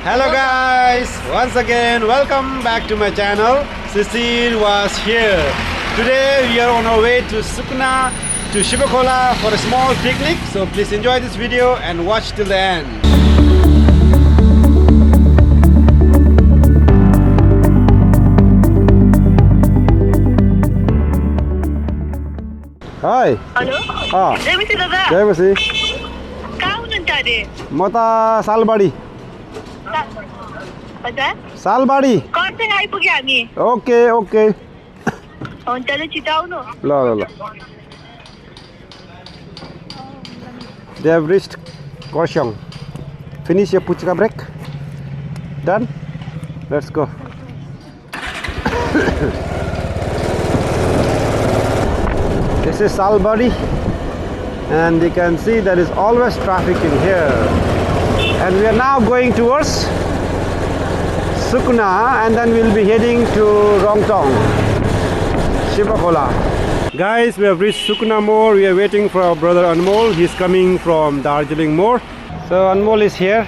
Hello guys, once again welcome back to my channel. Cecile was here. Today we are on our way to Sukna to Shiva-Khola for a small picnic. So please enjoy this video and watch till the end. Hi. Hello जयमसी दादा जयमसी कहाँ हुनुहुन्छ अरे म त सालबाडी हजुर सालबाडी कर्सियङ आइपुग्यो हामी ओके ओके हुन्छ ल छिटो आउनु ल ल ल They have reached Korsiong. Finish your puchka break. Done? Let's go. This is Salbari, and you can see there is always traffic in here. And we are now going towards Sukna, and then we'll be heading to Rongtong, Shiva-Khola. Guys, we have reached Sukna More. We are waiting for our brother Anmol. He's coming from Darjeeling More. So Anmol is here.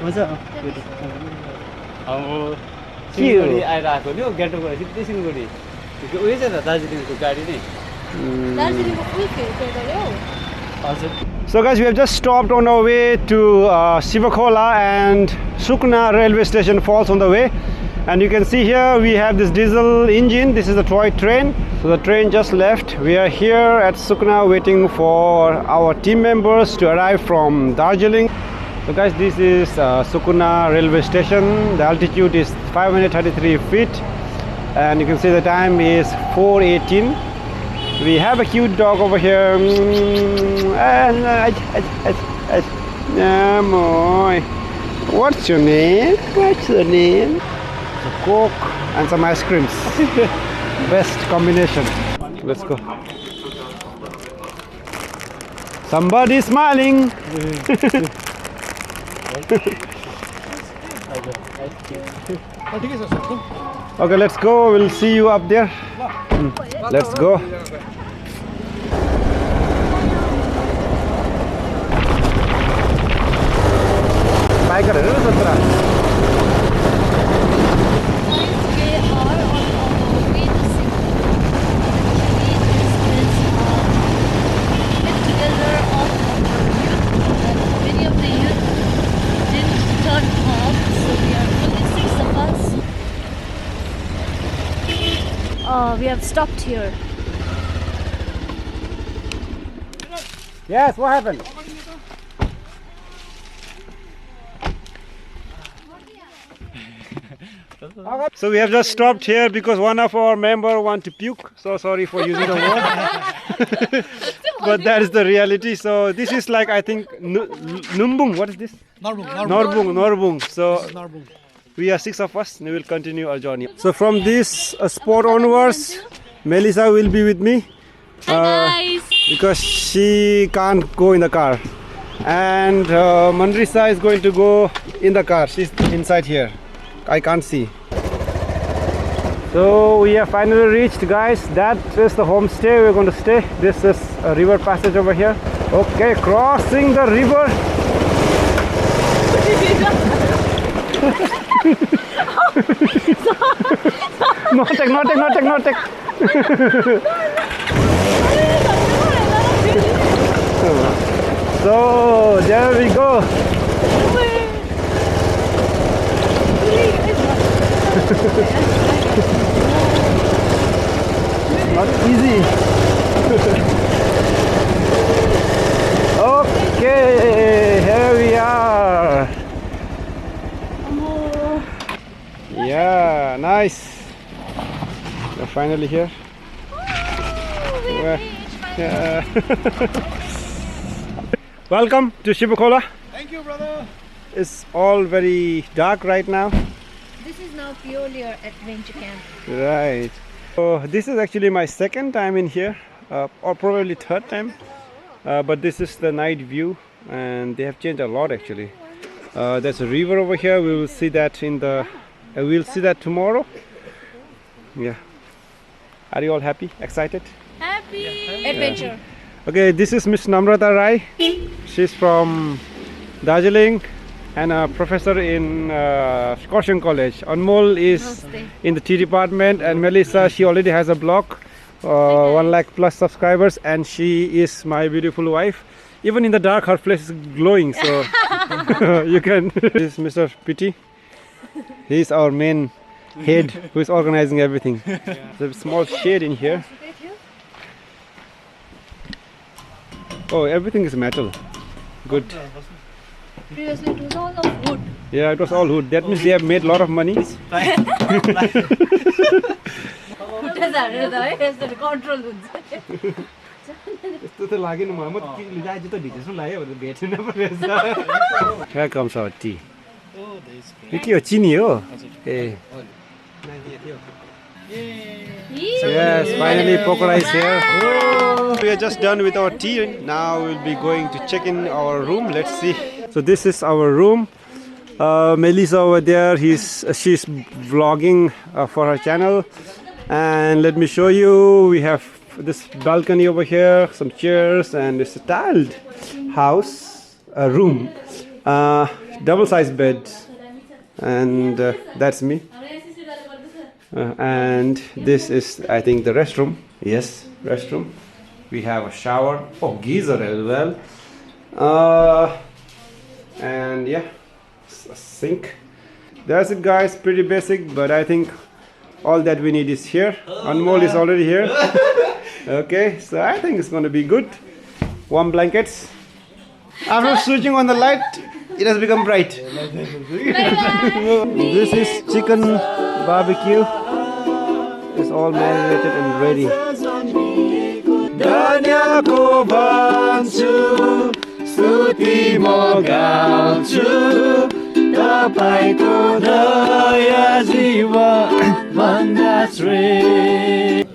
What's up? Siliguri आइरहेको नि गेटोबाट सिधै सिलगढी उयो छ त दार्जिलिङको गाडी नै दार्जिलिङको फुल फेरि हो हजुर. So guys, we have just stopped on our way to Shiva-Khola, and Sukna railway station falls on the way. And you can see here we have this diesel engine. This is the toy train. So the train just left. We are here at Sukna waiting for our team members to arrive from Darjeeling. So guys, this is Sukna railway station. The altitude is 533 feet, and you can see the time is 4:18. We have a cute dog over here. What's your name? What's your name? A Coke and some ice creams. Best combination. Let's go. Somebody smiling. Okay, let's go. We'll see you up there. Let's go. Biker है ना सत्रह. We have stopped here. Yes, what happened? So we have just stopped here because one of our member want to puke. So sorry for using the word. But that is the reality. So this is like, I think, Numbung. What is this? Norbung. So we are 6 of us, and we will continue our journey. So from this spot onwards, Melissa will be with me. Hi guys! Because she can't go in the car. And Mandrisa is going to go in the car. She's inside here. I can't see. So we have finally reached, guys. That is the homestay we're going to stay. This is a river passage over here. Okay, crossing the river. No take. So there we go. Not easy. Okay, here we are. Yeah, nice. We're finally here. Yeah. Welcome to Shiva-Khola. Thank you, brother. It's all very dark right now. This is now purely our adventure camp. Right. So this is actually my second time in here, or probably third time. But this is the night view, and they have changed a lot actually. There's a river over here. We will see that in the. We'll see that tomorrow. Yeah. Are you all happy? Excited? Happy adventure. Okay, this is Miss Namrata Rai. She's from Darjeeling and a professor in Scotian College. Anmol is Namaste. in the tea department, and Melissa, she already has a blog, 1 lakh plus subscribers, and she is my beautiful wife. Even in the dark, her face is glowing, so you can. This is Mr. Pity. He's our main head who is organizing everything. There's a small shade in here. Oh, everything is metal. Good. Previously, it was all of wood. Yeah, it was all wood. That means they have made a lot of money. Control. Here comes our tea. Vicky, chini ho. Hey. Yes, finally Pokora is here. We are just done with our tea. Now we'll be going to check in our room. Let's see. So this is our room. Melissa over there, she's vlogging for her channel. And let me show you. We have this balcony over here, some chairs, and it's a tiled house, a room, double-sized bed, and that's me. And this is, I think, the restroom. Yes, restroom. We have a shower. Oh, geyser as well. And yeah, a sink. That's it, guys. Pretty basic, but I think all that we need is here. Anmol is already here. Okay, so I think it's going to be good. Warm blankets. After switching on the light, it has become bright. This is chicken barbecue. It's all marinated and ready.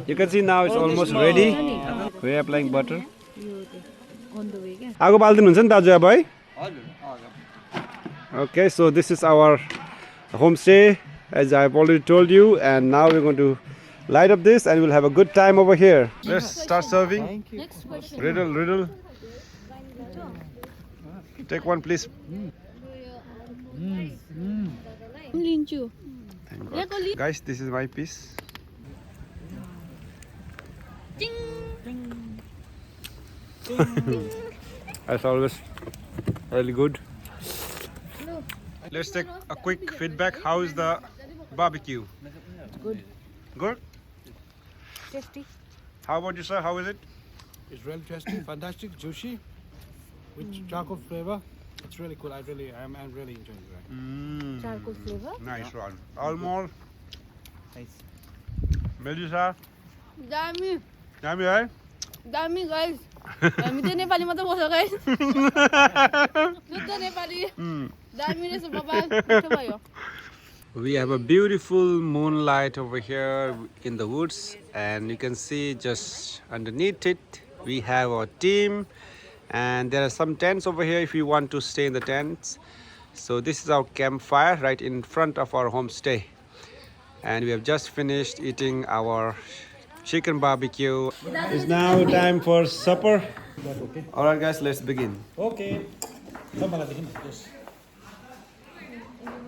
You can see now it's almost ready. We are applying butter. Ago baldin huncha ni daju bhai? Okay, so this is our homestay, as I've already told you, and now we're going to light up this and we'll have a good time over here. Let's start serving. Next question. Riddle. Take one, please. Linchu. Thank God. Guys, this is my piece. As always, really good. Let's take a quick feedback. How is the barbecue? Good. Good? Tasty. How about you, sir? How is it? It's really tasty, fantastic, juicy, with charcoal flavor. It's really cool. I'm really enjoying it. Charcoal flavor. Nice one. Almol. Nice. Melissa. Dami. Yummy, right? Dami, guys. Dami to Nepali mata bosa, guys. Sutta Nepali. Dami reso papa. We have a beautiful moonlight over here in the woods, and you can see just underneath it we have our team, and there are some tents over here if you want to stay in the tents. So this is our campfire right in front of our homestay, and we have just finished eating our chicken barbecue. It's now time for supper. Alright guys, let's begin. Okay. Yes.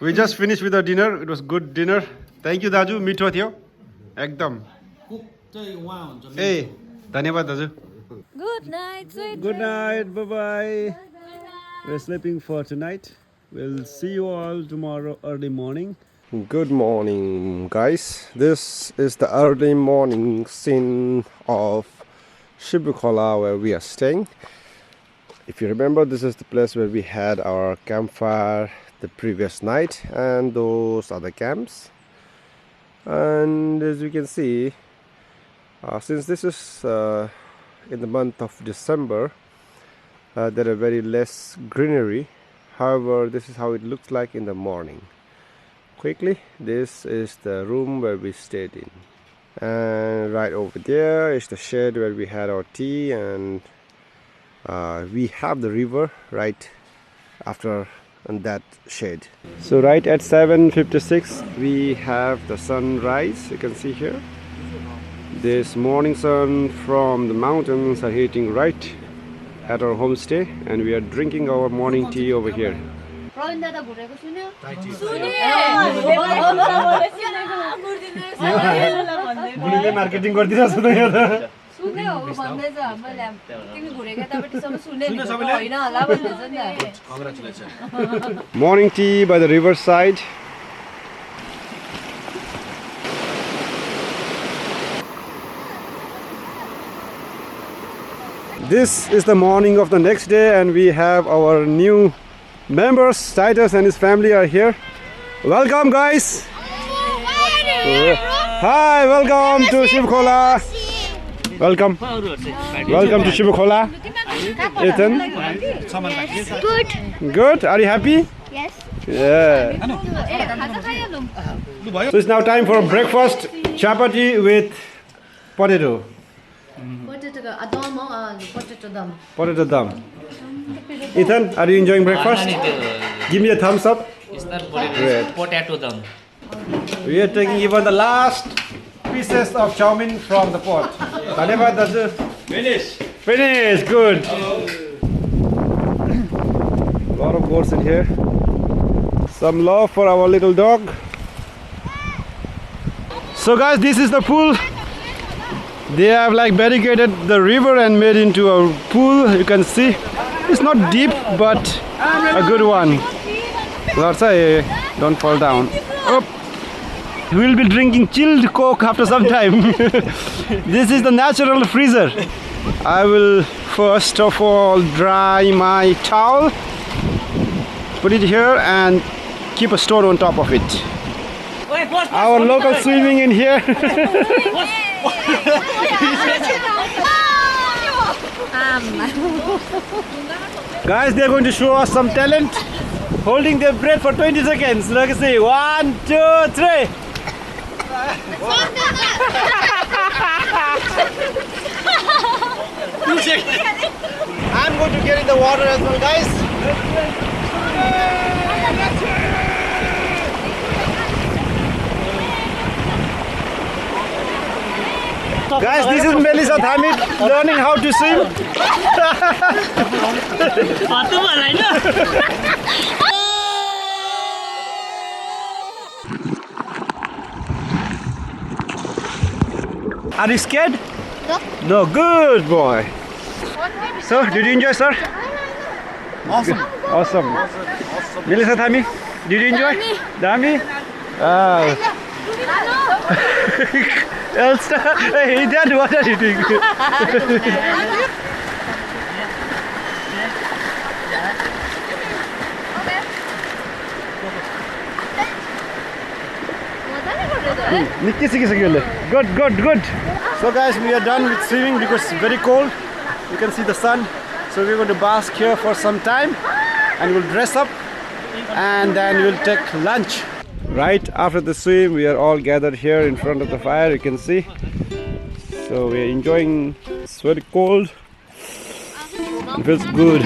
We just finished with our dinner. It was good dinner. Thank you दाजु, मिठो थियो एकदम. Hey, धन्यवाद दाजु. Good night, sweet Good night, bye bye. We're sleeping for tonight. We'll see you all tomorrow early morning. Good morning, guys. This is the early morning scene of Shivkhola where we are staying. If you remember, this is the place where we had our campfire the previous night, and those are the camps. And as you can see, since this is in the month of December, there are very less greenery. However, this is how it looks like in the morning. Quickly, this is the room where we stayed in, and right over there is the shed where we had our tea, and we have the river right after on that shade. So right at 7:56 we have the sunrise. You can see here this morning sun from the mountains are hitting right at our homestay, and we are drinking our morning tea over here. Praveen दादा घुरेको सुन्यो बुढीले marketing गरिदिरहेको छु त यहाँ त सुन्दै हो भन्दैछ मैले तिमी घुरेको यतापट्टिसम्म सुने नि होइन होला भन्दैछ नि त Congratulations. Morning tea by the riverside. This is the morning of the next day, and we have our new members. Titus and his family are here. Welcome, guys. Hi, welcome to Shivkhola. Welcome. Welcome to Shivkhola. Ethan. Good. Are you happy? Yes. Yeah. So it's now time for breakfast. Chapati with potato. Potato dum. Ethan, are you enjoying breakfast? Give me a thumbs up. Great. Potato dum. We are taking even the last pieces of chow mein from the pot. Dhanyavad, Dadu. Finish. Finish. Good. Lot of goats in here. Some love for our little dog. So guys, this is the pool. They have like barricaded the river and made into a pool. You can see it's not deep, but a good one. Let's say, don't fall down. Up. We'll be drinking chilled Coke after some time. This is the natural freezer. I will first of all dry my towel, put it here and keep a stone on top of it. Our local swimming in here. Guys, they're going to show us some talent. Holding their breath for 20 seconds. Look, see. 1, 2, 3. I'm going to get in the water as well, guys. Guys, this is Melissa Thamit learning how to swim. Are you scared? No. No, good boy. So, did you enjoy, sir? Awesome. Awesome. Melissa Thami, did you enjoy? Dami? Elsa, hey Dad, what are you doing? Good, good, good. So guys, we are done with swimming because it's very cold. You can see the sun. So we're going to bask here for some time and we'll dress up and then we'll take lunch. Right after the swim, we are all gathered here in front of the fire, you can see. So we are enjoying, it's very cold. It feels good.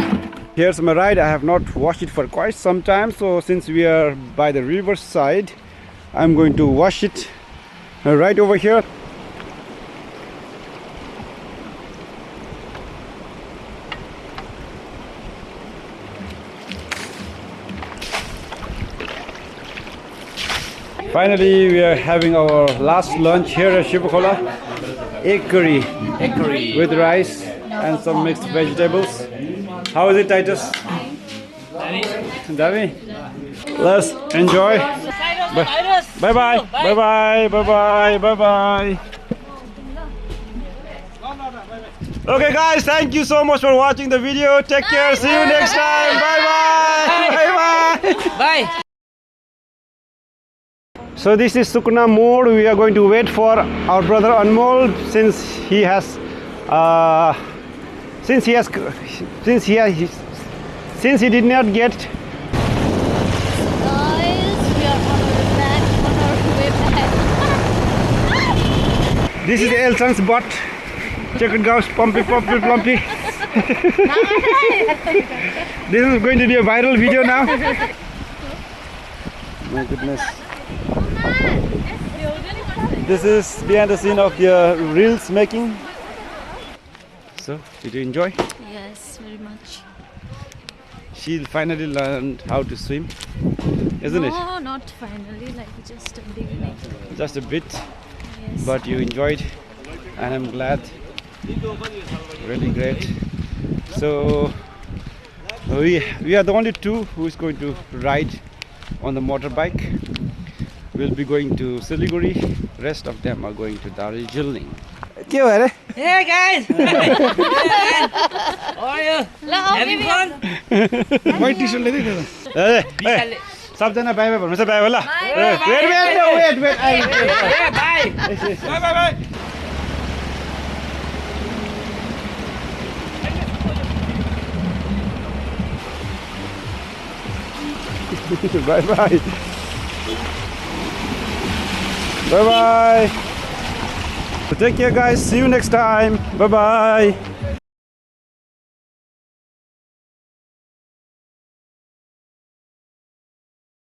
Here's my ride. I have not washed it for quite some time. So since we are by the riverside, I'm going to wash it right over here. Finally, we are having our last lunch here at Shiva-Khola. Egg curry. Egg curry. With rice and some mixed vegetables. How is it, Titus? Dami? Let's enjoy. Bye bye. Bye bye. Bye bye. Bye bye. Okay, guys, thank you so much for watching the video. Take care. See you next time. Bye bye. Bye bye. Bye. So this is Sukna mode. We are going to wait for our brother Anmol since he did not get. Guys, we are on our way back. This is Elson's butt. Check it out, pumpy, pumpy, plumpy. This is going to be a viral video now. My goodness. This is behind the scene of the reels making. So, did you enjoy? Yes, very much. She finally learned how to swim, isn't it? No, not finally, like just a beginning. Just a bit, Yes. but you enjoyed, and I'm glad. Really great. So we are the only two who is going to ride on the motorbike. We'll be going to Siliguri. Rest of them are going to Darjeeling. Hey guys! How are you? Having fun? White t-shirt ले दे Hey, सबजना by by भन्नुहोस् by होला wait Hey, bye! Bye bye bye. bye bye bye bye. Take care guys, see you next time. Bye bye.